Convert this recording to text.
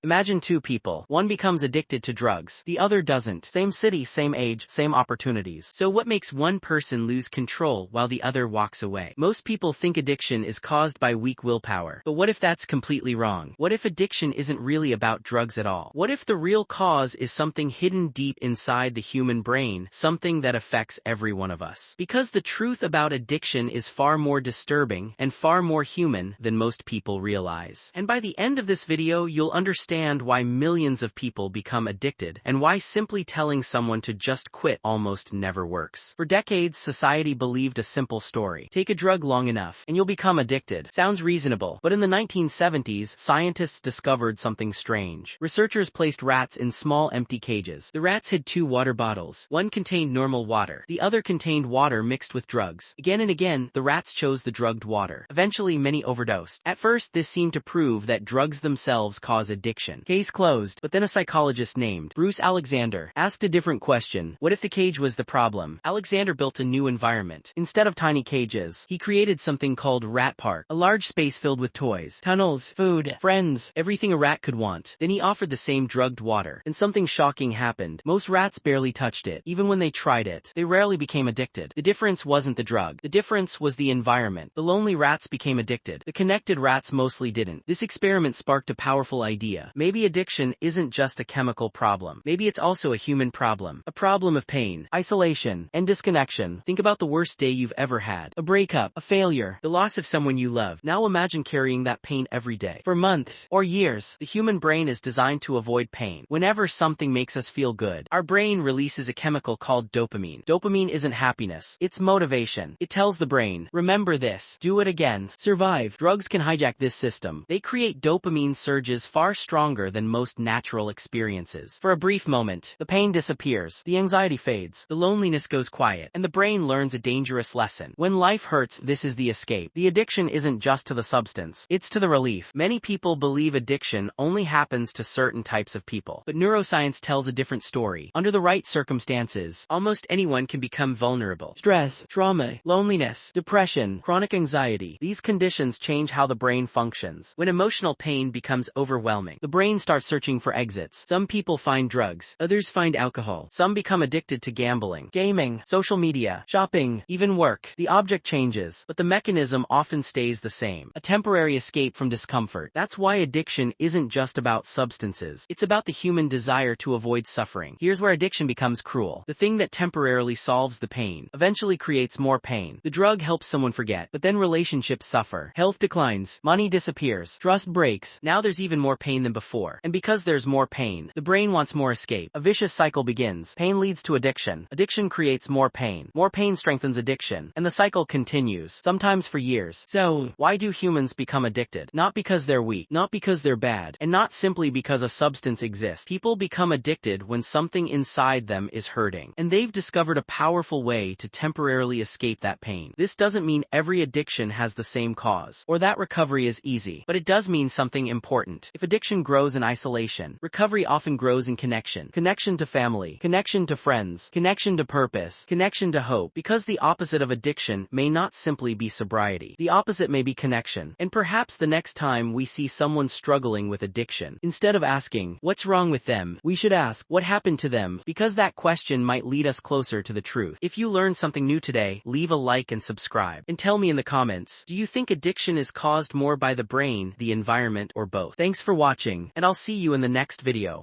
Imagine two people. One becomes addicted to drugs. The other doesn't. Same city, same age, same opportunities. So what makes one person lose control while the other walks away? Most people think addiction is caused by weak willpower. But what if that's completely wrong? What if addiction isn't really about drugs at all? What if the real cause is something hidden deep inside the human brain, something that affects every one of us? Because the truth about addiction is far more disturbing and far more human than most people realize. And by the end of this video, you'll understand why millions of people become addicted and why simply telling someone to just quit almost never works. For decades, society believed a simple story. Take a drug long enough and you'll become addicted. Sounds reasonable, but in the 1970s, scientists discovered something strange. Researchers placed rats in small empty cages. The rats had two water bottles. One contained normal water. The other contained water mixed with drugs. Again and again, the rats chose the drugged water. Eventually, many overdosed. At first, this seemed to prove that drugs themselves cause addiction. Case closed. But then a psychologist named Bruce Alexander asked a different question. What if the cage was the problem? Alexander built a new environment. Instead of tiny cages, he created something called Rat Park, a large space filled with toys, tunnels, food, friends, everything a rat could want. Then he offered the same drugged water, and something shocking happened. Most rats barely touched it. Even when they tried it, they rarely became addicted. The difference wasn't the drug. The difference was the environment. The lonely rats became addicted. The connected rats mostly didn't. This experiment sparked a powerful idea. Maybe addiction isn't just a chemical problem. Maybe it's also a human problem. A problem of pain, isolation, and disconnection. Think about the worst day you've ever had. A breakup, a failure, the loss of someone you love. Now imagine carrying that pain every day. For months or years, the human brain is designed to avoid pain. Whenever something makes us feel good, our brain releases a chemical called dopamine. Dopamine isn't happiness. It's motivation. It tells the brain, remember this, do it again, survive. Drugs can hijack this system. They create dopamine surges far stronger than most natural experiences. For a brief moment, the pain disappears, the anxiety fades, the loneliness goes quiet, and the brain learns a dangerous lesson. When life hurts, this is the escape. The addiction isn't just to the substance, it's to the relief. Many people believe addiction only happens to certain types of people, but neuroscience tells a different story. Under the right circumstances, almost anyone can become vulnerable. Stress, trauma, loneliness, depression, chronic anxiety, these conditions change how the brain functions. When emotional pain becomes overwhelming, the brain starts searching for exits. Some people find drugs, others find alcohol. Some become addicted to gambling, gaming, social media, shopping, even work. The object changes, but the mechanism often stays the same. A temporary escape from discomfort. That's why addiction isn't just about substances. It's about the human desire to avoid suffering. Here's where addiction becomes cruel. The thing that temporarily solves the pain eventually creates more pain. The drug helps someone forget, but then relationships suffer. Health declines, money disappears, trust breaks. Now there's even more pain than before. And because there's more pain, the brain wants more escape. A vicious cycle begins. Pain leads to addiction. Addiction creates more pain. More pain strengthens addiction. And the cycle continues, sometimes for years. So, why do humans become addicted? Not because they're weak, not because they're bad, and not simply because a substance exists. People become addicted when something inside them is hurting, and they've discovered a powerful way to temporarily escape that pain. This doesn't mean every addiction has the same cause, or that recovery is easy, but it does mean something important. If addiction grows in isolation, recovery often grows in connection. Connection to family, connection to friends, connection to purpose, connection to hope. Because the opposite of addiction may not simply be sobriety. The opposite may be connection. And perhaps the next time we see someone struggling with addiction, instead of asking, what's wrong with them, we should ask, what happened to them? Because that question might lead us closer to the truth. If you learned something new today, leave a like and subscribe. And tell me in the comments, do you think addiction is caused more by the brain, the environment, or both? Thanks for watching, and I'll see you in the next video.